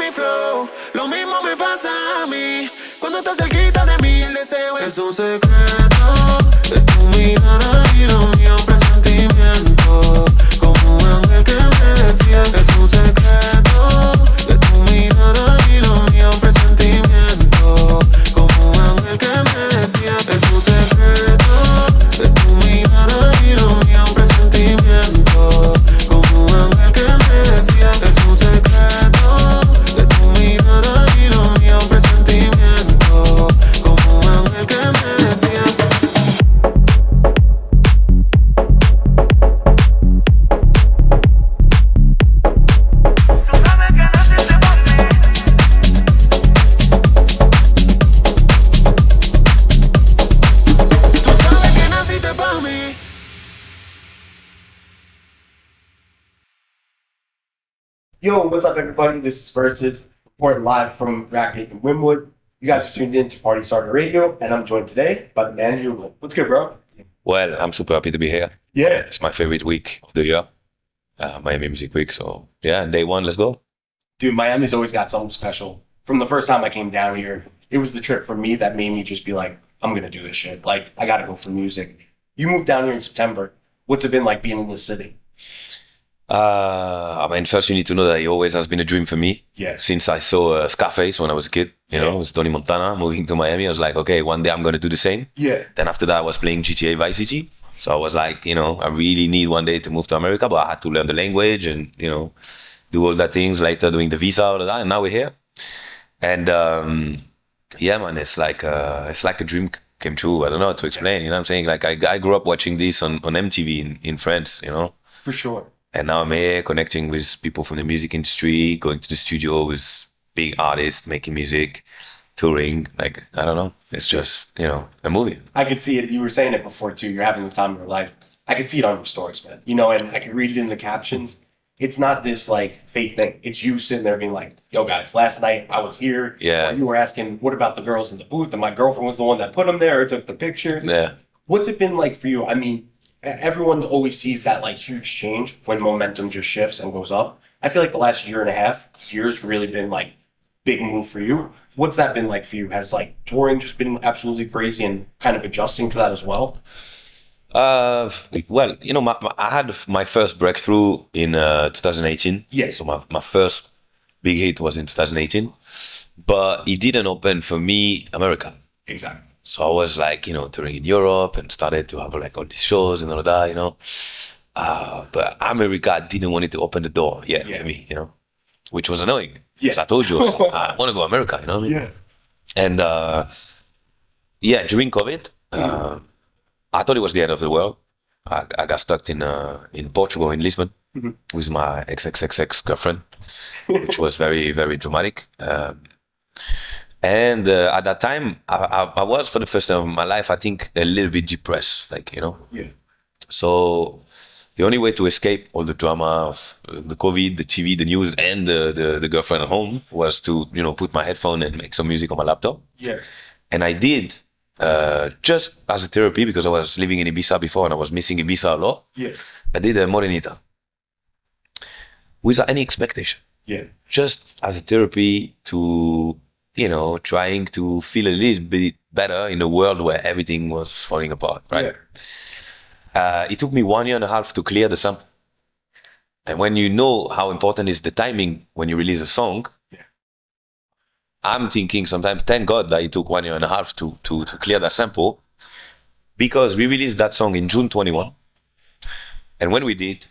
mi flow. Lo mismo me pasa a mí. Cuando estás cerquita de mí, el deseo es un secreto. De tu mirada y lo mío, un presentimiento. Como un ángel que me decía, es un secreto. De tu mirada y lo mío, un presentimiento. Como un ángel que me decía, es un secreto. De tu mirada y lo mío, un presentimiento. Como un ángel que me decía, es un secreto. De tu mirada y lo mío, un presentimiento. Como un ángel que me decía. Yo, what's up, everybody? This is Versus, reporting live from Racket in Wynwood. You guys are tuned in to Party Starter Radio, and I'm joined today by the manager. What's good, bro? Well, I'm super happy to be here. Yeah. It's my favorite week of the year, Miami Music Week. So, yeah, day one, let's go. Dude, Miami's always got something special. From the first time I came down here, it was the trip for me that made me just be like, I'm going to do this shit. Like, I got to go for music. You moved down here in September. What's it been like being in the city? I mean, first you need to know that it always has been a dream for me. Yeah. Since I saw Scarface when I was a kid, you know, it was Tony Montana moving to Miami. I was like, okay, one day I'm going to do the same. Yeah. Then after that, I was playing GTA Vice City. So I was like, you know, I really need one day to move to America, but I had to learn the language and, you know, do all that things, later doing the visa, all of that. And now we're here. And yeah, man, it's like a dream came true. I don't know how to explain, you know what I'm saying? Like I grew up watching this on MTV in France, you know? For sure. And now I'm here connecting with people from the music industry, going to the studio with big artists, making music, touring. Like, I don't know. It's just, you know, a movie. I could see it. You were saying it before, too. You're having the time of your life. I could see it on your stories, man. You know, and I could read it in the captions. It's not this, like, fake thing. It's you sitting there being like, yo, guys, last night I was here. Yeah. You were asking, what about the girls in the booth? And my girlfriend was the one that put them there or took the picture. Yeah. What's it been like for you? I mean, everyone always sees that like huge change when momentum just shifts and goes up. I feel like the last year and a half, years really been like big move for you. What's that been like for you? Has like touring just been absolutely crazy and kind of adjusting to that as well? Well, you know, I had my first breakthrough in 2018. Yeah. So my first big hit was in 2018, but it didn't open for me America. Exactly. So I was like, you know, touring in Europe and started to have like all these shows and all that, you know. But America didn't want it to open the door yet for me, you know, which was annoying. Yeah. So I told you, I want to go to America, you know what I mean? Yeah. And yeah, during COVID, I thought it was the end of the world. I got stuck in Portugal, in Lisbon, with my ex-girlfriend, which was very, very dramatic. And at that time, I was, for the first time in my life, I think, a little bit depressed, like, you know? Yeah. So the only way to escape all the drama of the COVID, the TV, the news, and the girlfriend at home was to, you know, put my headphone and make some music on my laptop. Yeah. And I did, just as a therapy, because I was living in Ibiza before and I was missing Ibiza a lot. Yeah. I did a Morenita without any expectation. Yeah. Just as a therapy to, you know, trying to feel a little bit better in a world where everything was falling apart, right? Yeah. It took me 1.5 years to clear the sample. And when you know how important is the timing when you release a song, I'm thinking sometimes, thank God that it took 1.5 years to clear that sample, because we released that song in June 21. And when we did,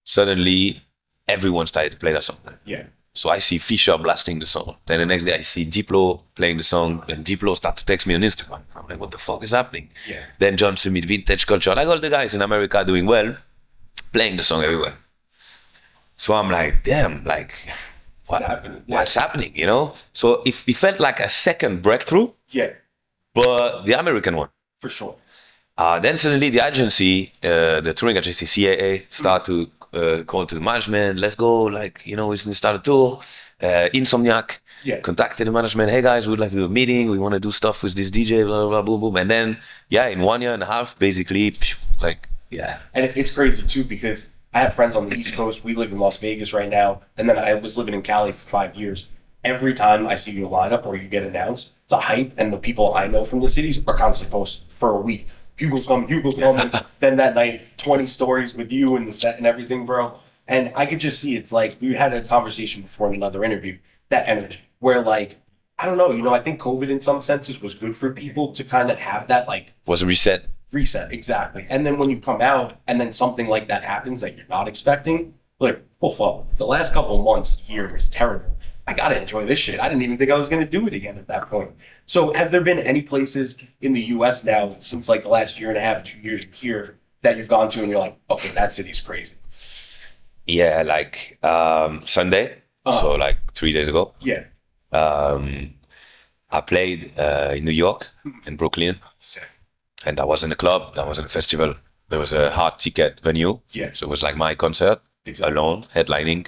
suddenly everyone started to play that song. Yeah. So I see Fisher blasting the song. Then the next day I see Diplo playing the song, and Diplo start to text me on Instagram. I'm like, what the fuck is happening? Yeah. Then John Summit, Vintage Culture, like all the guys in America doing well, playing the song everywhere. So I'm like, damn, like, what's happening, you know? So it felt like a second breakthrough. Yeah. But the American one. For sure. Then suddenly the agency, the touring agency, CAA, start to call to the management, let's go, like, you know, we start a tour. Insomniac contacted the management, hey guys, we'd like to do a meeting, we want to do stuff with this DJ, blah, blah, blah, boom, boom. And then, yeah, in 1.5 years, basically, it's like, yeah. And it's crazy too, because I have friends on the East Coast. We live in Las Vegas right now. And then I was living in Cali for 5 years. Every time I see your lineup or you get announced, the hype and the people I know from the cities are constantly posted for a week. Hugel's coming, Hugel's coming. Then that night, 20 stories with you and the set and everything, bro. And I could just see it's like, we had a conversation before in another interview, that energy where like, I don't know, you know, I think COVID in some senses was good for people to kind of have that like. Was a reset. Reset, exactly. And then when you come out and then something like that happens that you're not expecting, like, well, fuck, the last couple of months, year is terrible. I gotta enjoy this shit. I didn't even think I was gonna do it again at that point. So has there been any places in the US now since like the last year and a half, 2 years here that you've gone to and you're like, okay, that city's crazy? Yeah, like Sunday, so like 3 days ago. Yeah. I played in New York, in Brooklyn. Sick. And I was in a club, I was in a festival. There was a hard ticket venue. Yeah. So it was like my concert, alone, headlining.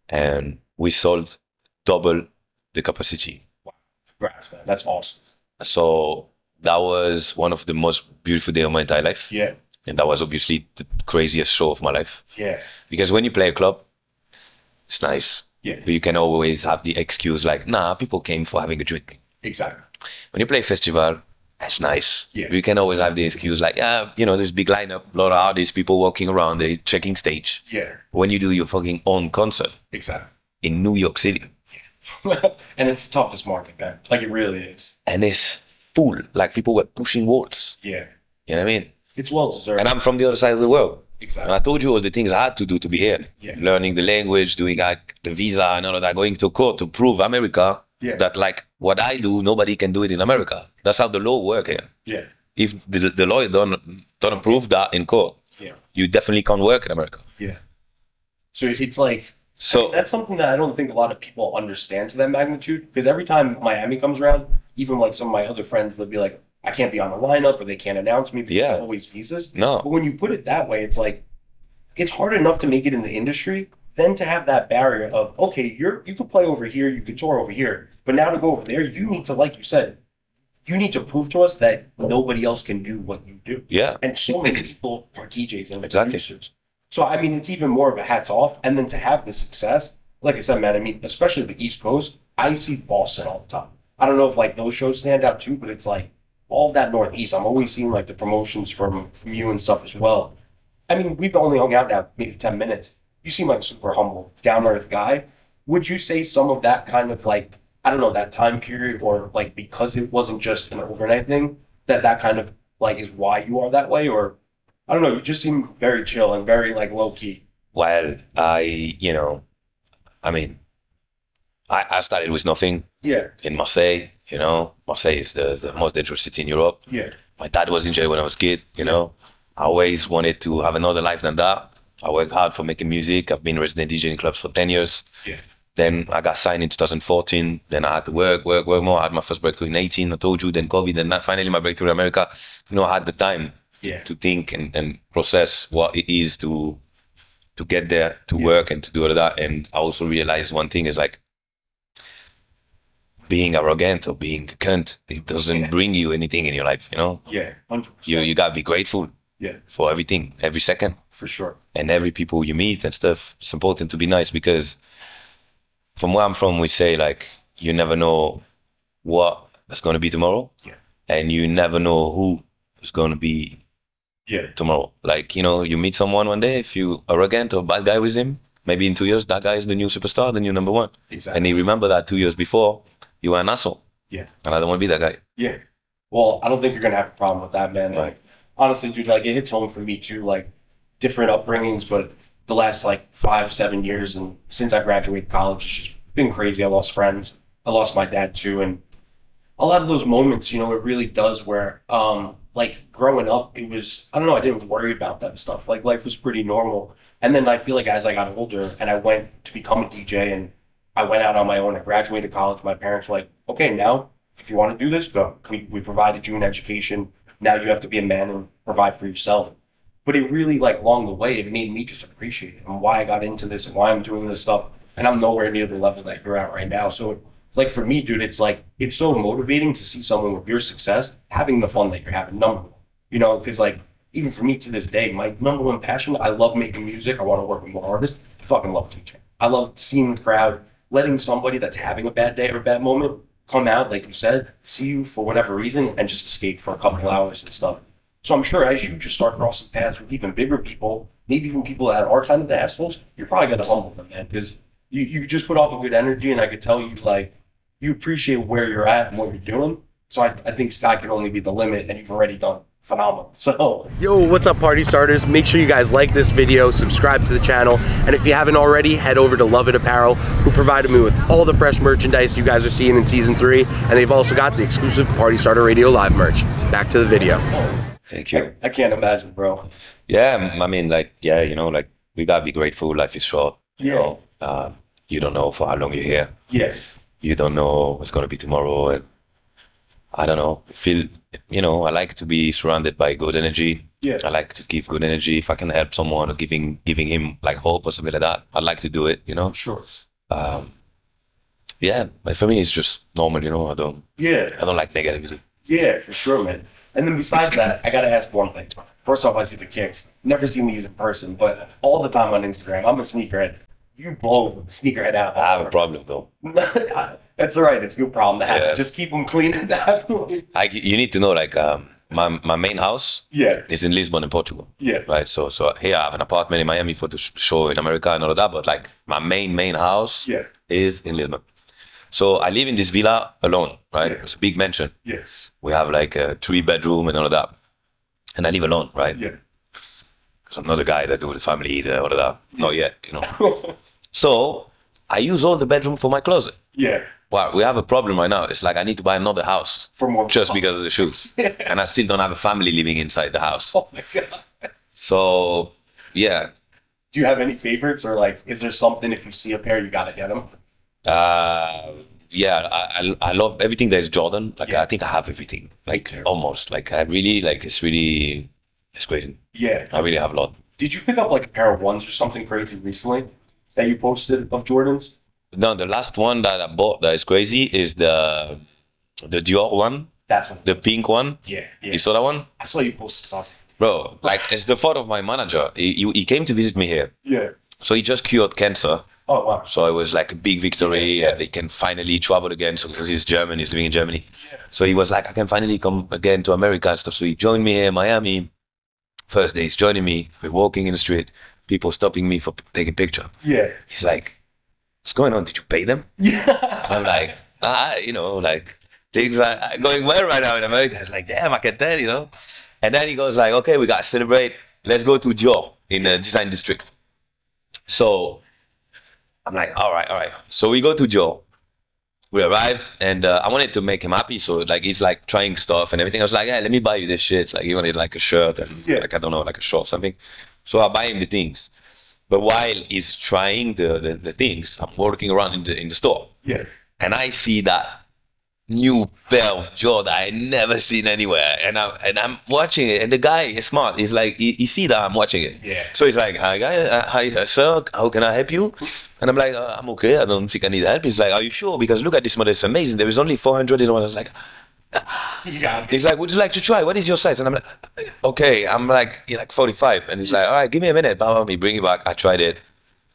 And we sold double the capacity. Wow. Congrats, man. That's awesome. So that was one of the most beautiful days of my entire life. Yeah. And that was obviously the craziest show of my life. Yeah. Because when you play a club, it's nice. Yeah. But you can always have the excuse like, nah, people came for having a drink. Exactly. When you play a festival, that's nice. Yeah. You can always have the excuse like, yeah, you know, there's big lineup, a lot of artists, people walking around, they checking stage. Yeah. When you do your fucking own concert. Exactly. In New York City. And it's the toughest market, man. Like it really is. And it's full. Like people were pushing walls. Yeah. You know what I mean? It's well deserved. And I'm from the other side of the world. Exactly. And I told you all the things I had to do to be here. Yeah. Learning the language, doing like the visa and all of that, going to court to prove America that like what I do, nobody can do it in America. That's how the law works here. Yeah. If the lawyer don't approve that in court, you definitely can't work in America. Yeah. So it's like, that's something that I don't think a lot of people understand to that magnitude. Because every time Miami comes around, even like some of my other friends, they'll be like, I can't be on the lineup or they can't announce me because they always visas. No. But when you put it that way, it's like, it's hard enough to make it in the industry, then to have that barrier of, okay, you could play over here, you could tour over here, but now to go over there, you need to, like you said, you need to prove to us that nobody else can do what you do. Yeah. And so many people are DJs and producers. So, I mean, it's even more of a hats off. And then to have the success, like I said, man, I mean, especially the East Coast, I see Boston all the time. I don't know if like those shows stand out too, but it's like all of that Northeast. I'm always seeing like the promotions from you and stuff as well. I mean, we've only hung out now maybe 10 minutes. You seem like a super humble, down-to-earth guy. Would you say some of that kind of like, I don't know, that time period or like because it wasn't just an overnight thing, that kind of like is why you are that way? Or I don't know, you just seem very chill and very like low-key. Well, I started with nothing. Yeah. In Marseille, you know. Marseille is the most dangerous city in Europe. Yeah. My dad was in jail when I was a kid, you know. I always wanted to have another life than that. I worked hard for making music. I've been resident DJ in clubs for 10 years. Yeah. Then I got signed in 2014. Then I had to work more. I had my first breakthrough in 18, I told you. Then COVID, and finally my breakthrough in America. You know, I had the time to think and process what it is to get there, to work and to do all of that. And I also realized one thing is like, being arrogant or being a cunt, it doesn't bring you anything in your life, you know? Yeah, 100%. You gotta be grateful for everything, every second. For sure. And every people you meet and stuff. It's important to be nice because from where I'm from, we say like, you never know what is going to be tomorrow. Yeah. And you never know who is going to be tomorrow. Like, you know, you meet someone one day, if you arrogant or bad guy with him, maybe in 2 years, that guy is the new superstar, the new number one. Exactly. And he remember that 2 years before, you were an asshole. Yeah. And I don't want to be that guy. Yeah. Well, I don't think you're going to have a problem with that, man. Right. Like, honestly, dude, like it hits home for me too, like different upbringings, but the last like 5-7 years and since I graduated college, it's just been crazy. I lost friends. I lost my dad too. And a lot of those moments, you know, it really does where, like growing up, it was, I don't know, I didn't worry about that stuff. Like life was pretty normal. And then I feel like as I got older and I went to become a DJ and I went out on my own, I graduated college, my parents were like, okay, now if you want to do this, go. We provided you an education. Now you have to be a man and provide for yourself. But it really, like, along the way, it made me just appreciate it and why I got into this and why I'm doing this stuff. And I'm nowhere near the level that you're at right now. So, like, for me, dude, it's like, it's so motivating to see someone with your success having the fun that you're having, number one. You know, because, like, even for me to this day, my number one passion, I love making music. I want to work with more artists. I fucking love teaching. I love seeing the crowd, letting somebody that's having a bad day or a bad moment come out, like you said, see you for whatever reason, and just escape for a couple hours and stuff. So I'm sure as you just start crossing paths with even bigger people, maybe even people that are kind of the assholes, you're probably going to humble them, man, because you just put off a good energy, and I could tell you, like, you appreciate where you're at and what you're doing. So I think sky can only be the limit, and you've already done phenomenal. So, yo, what's up, party starters? Make sure you guys like this video, subscribe to the channel, and if you haven't already, head over to Love It Apparel, who provided me with all the fresh merchandise you guys are seeing in season 3, and they've also got the exclusive Party Starter Radio Live merch. Back to the video. Thank you. I can't imagine, bro. Yeah, I mean, like, yeah, you know, like, we gotta be grateful. Life is short. You know, you don't know for how long you're here. Yeah. You don't know what's gonna be tomorrow, and I don't know. You know, I like to be surrounded by good energy. Yeah. I like to give good energy. If I can help someone or giving him like hope or something like that, I'd like to do it, you know? Sure. Yeah, but for me, it's just normal, you know? I don't like negativity. Yeah, for sure, man. And then besides that, I gotta ask one thing. First off, I see the kicks. Never seen these in person, but all the time on Instagram, I'm a sneakerhead. You blow sneakerhead out. I have a problem, though. That's all right. It's a good problem to have. Yeah. Just keep them clean. You need to know, like, my main house is in Lisbon in Portugal. Yeah. Right. So here I have an apartment in Miami for the show in America and all of that. But like my main house is in Lisbon. So I live in this villa alone. Right. It's a big mansion. Yeah. We have like a 3-bedroom and all of that. And I live alone. Right. Yeah. Because I'm not a guy that do the family, all of that. Not yet, you know. So I use all the bedroom for my closet. Yeah. Well, we have a problem right now. It's like I need to buy another house For more just because of the shoes. And I still don't have a family living inside the house. Oh my God. So, yeah. Do you have any favorites, or like, is there something if you see a pair you gotta get them? Yeah, I love everything that is Jordan. Like I think I have everything. Like almost. Like I really like it's crazy. Yeah. I really have a lot. Did you pick up like a pair of ones or something crazy recently that you posted of Jordans? No, the last one that I bought that is crazy is the Dior one. That's one. The pink one. Yeah. You saw that one? I saw you post something. Bro, like it's the fault of my manager. He came to visit me here. Yeah. So he just cured cancer. Oh wow. So it was like a big victory, and he can finally travel again. So because he's German, he's living in Germany. Yeah. So he was like, I can finally come again to America and stuff. So he joined me here in Miami. First day he's joining me. We're walking in the street. People stopping me for taking picture. Yeah. He's like, what's going on? Did you pay them? Yeah. I'm like, you know, like things are going well right now in America. It's like, damn, I can tell, you know. And then he goes like, okay, we got to celebrate. Let's go to Dior in the design district. So I'm like, all right. So we go to Dior. We arrived, and I wanted to make him happy. So like he's like trying stuff and everything. I was like, yeah, let me buy you this shit. Like he wanted like a shirt and like I don't know, like a short something. So I buy him the things. But while he's trying the things, I'm walking around in the store. Yeah. And I see that new pair of Jordan I never seen anywhere. And I'm watching it, and the guy is smart. He's like, he see that I'm watching it. Yeah. So he's like, hi guy, hi sir, how can I help you? And I'm like, I'm okay, I don't think I need help. He's like, are you sure? Because look at this model, it's amazing. There is only 400 in one. I was like, he's like, would you like to try? What is your size? And I'm like, okay. I'm like, you're like 45. And he's like, all right, give me a minute. Me bring it back. I tried it.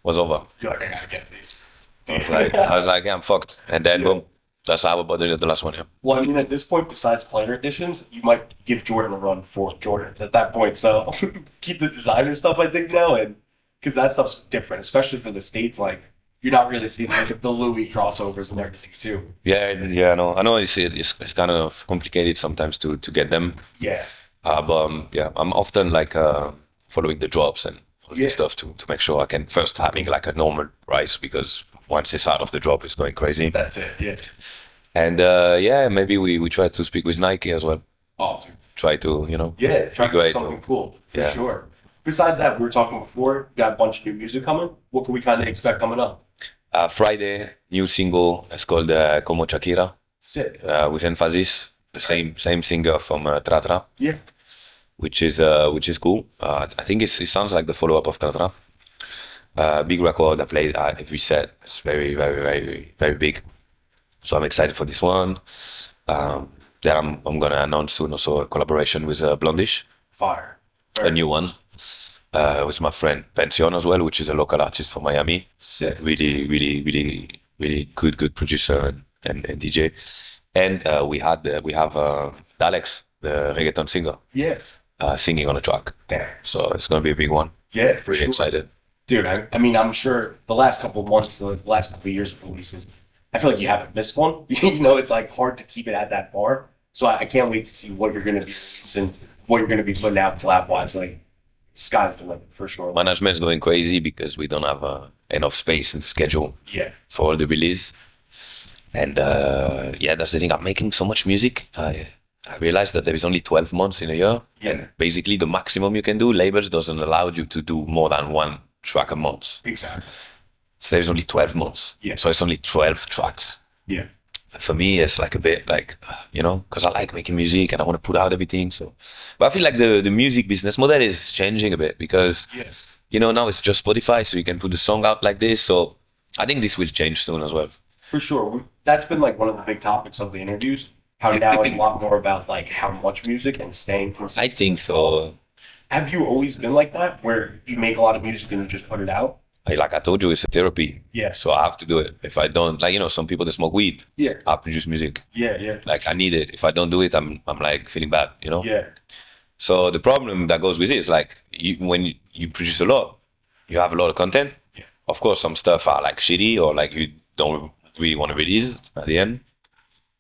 Was over. You're like, I gotta get these. I was like, yeah, I'm fucked. And then boom, that's how I bought the last one. Yeah. Well, I mean, at this point, besides player editions, you might give Jordan a run for Jordans at that point. So keep the designer stuff, I think, now, and because that stuff's different, especially for the States. Like, you're not really seeing like the Louis crossovers and everything too. Yeah, I know it's kind of complicated sometimes to get them. Yeah. But yeah, I'm often like following the drops and all this stuff to make sure I can first having like a normal price, because once it's out of the drop, it's going crazy. That's it. Yeah. And yeah, maybe we try to speak with Nike as well. Oh, dude. Try to, you know. Yeah, try to do great. something cool for sure. Besides that, we were talking before, got a bunch of new music coming. What can we kind of expect coming up? Friday, new single. It's called Como Shakira. Sick. With Emphasis, the same singer from Tra Tra. Yeah. Which is cool. I think it sounds like the follow-up of Tra Tra. Big record. I played every set. It's very, very, very, very big. So I'm excited for this one. Then I'm gonna announce soon also a collaboration with BLONDISH. Fire. a new one. With my friend Pensión as well, which is a local artist from Miami. Sick. Really good producer and DJ. And we have Dalex, the reggaeton singer, singing on a track. Damn. So it's gonna be a big one. Yeah, for Really sure. excited. Dude, I mean, I'm sure the last couple of months, the last couple of years of releases, I feel like you haven't missed one. You know, it's like hard to keep it at that bar. So I can't wait to see what you're going to be releasing, what you're going to be putting out collab-wise. Like, sky's the limit, for sure. Management's going crazy because we don't have enough space in the schedule for all the release. And yeah, that's the thing. I'm making so much music. I realized that there is only 12 months in a year. Yeah. And basically, the maximum you can do, labels doesn't allow you to do more than one track a month. Exactly. So there's only 12 months. Yeah. So it's only 12 tracks. Yeah. For me, it's like a bit like, you know, because I like making music and I want to put out everything. So, but I feel like the music business model is changing a bit because, you know, now it's just Spotify, so you can put the song out like this. So I think this will change soon as well. For sure. That's been like one of the big topics of the interviews. How now it's a lot more about like how much music and staying consistent. I think so. Have you always been like that, where you make a lot of music and you just put it out? Like I told you, it's a therapy. Yeah. So I have to do it. If I don't, like, you know, some people that smoke weed. Yeah. I produce music. Yeah. Like I need it. If I don't do it, I'm like feeling bad, you know? Yeah. So the problem that goes with it is like when you produce a lot, you have a lot of content. Yeah. Of course, some stuff are like shitty or like you don't really want to release it at the end.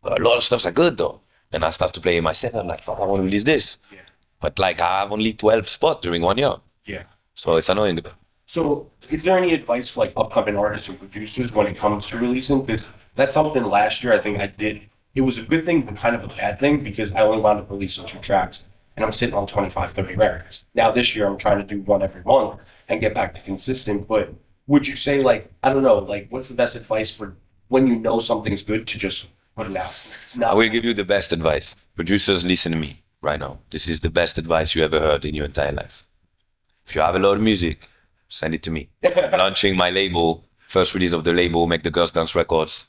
But a lot of stuffs are good though. And I start to play in my set. I'm like, fuck, I want to release this. Yeah. But like I have only 12 spots during 1 year. Yeah. So it's annoying a bit. So is there any advice for like upcoming artists or producers when it comes to releasing? Because that's something last year I think I did. It was a good thing, but kind of a bad thing because I only wound up releasing 2 tracks and I'm sitting on 25, 30 records. Now this year I'm trying to do 1 every month and get back to consistent. But would you say like, I don't know, like what's the best advice for when you know something's good to just put it out? I will give you the best advice. Producers, listen to me right now. This is the best advice you ever heard in your entire life. If you have a lot of music, send it to me. Launching my label, first release of the label, Make the Girls Dance Records.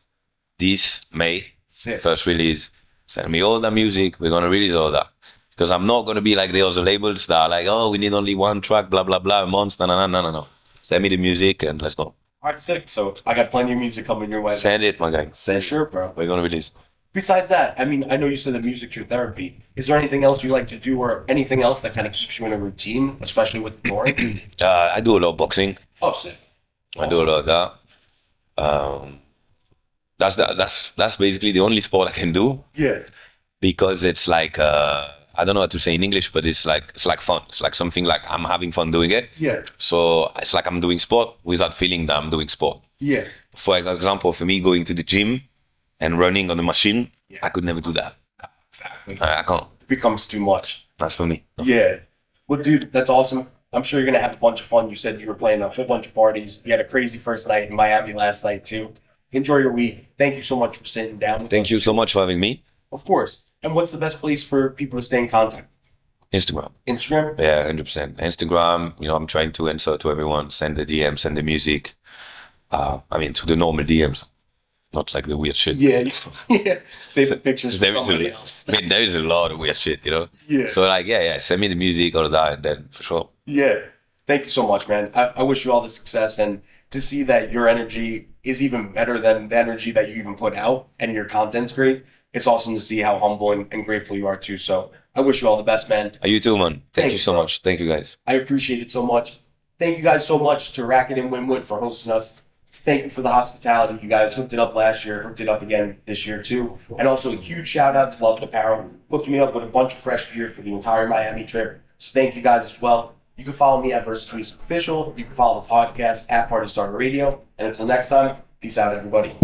This May, first release. Send me all the music. We're going to release all that. Because I'm not going to be like the other labels that are like, oh, we need only 1 track, blah, blah, blah, a month. No. Send me the music and let's go. All right, sick. So I got plenty of music coming your way. Send it, my guy. For sure, bro. We're going to release. Besides that, I mean, I know you said that music's your therapy. Is there anything else you like to do or anything else that kind of keeps you in a routine, especially with the touring? I do a lot of boxing. Oh, sick. I do a lot of that. That's basically the only sport I can do. Yeah. Because it's like I don't know what to say in English, but it's like fun. It's like something like I'm having fun doing it. Yeah. So it's like I'm doing sport without feeling that I'm doing sport. Yeah. For example, for me going to the gym and running on the machine, I could never do that. Exactly. I can't. It becomes too much. That's for me. Yeah. Well, dude, that's awesome. I'm sure you're going to have a bunch of fun. You said you were playing a whole bunch of parties. You had a crazy first night in Miami last night, too. Enjoy your week. Thank you so much for sitting down with us. Thank you so much for having me. Of course. And what's the best place for people to stay in contact? Instagram. Instagram? Yeah, 100%. Instagram, you know, I'm trying to answer to everyone. Send the DM, send the music. I mean, to the normal DMs. Not like the weird shit. Yeah. Save the pictures for There somebody else. I mean, there is a lot of weird shit, you know? Yeah. So like, yeah, send me the music, all of that, and then for sure. Yeah. Thank you so much, man. I wish you all the success, and to see that your energy is even better than the energy that you even put out and your content's great. It's awesome to see how humble and grateful you are too. So I wish you all the best, man. You too, man. Thank you so bro. much. Thank you, guys. I appreciate it so much. Thank you guys so much to Racket and Winwood for hosting us. Thank you for the hospitality. You guys hooked it up last year, hooked it up again this year too. And also a huge shout out to Love Apparel, hooked me up with a bunch of fresh gear for the entire Miami trip. So thank you guys as well. You can follow me at Versus Music Official. You can follow the podcast at Party Starter Radio. And until next time, peace out, everybody.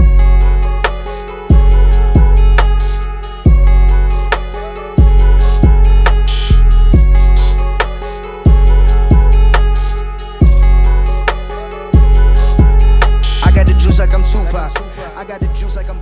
I got the juice like I'm Tupac. I got the juice like I'm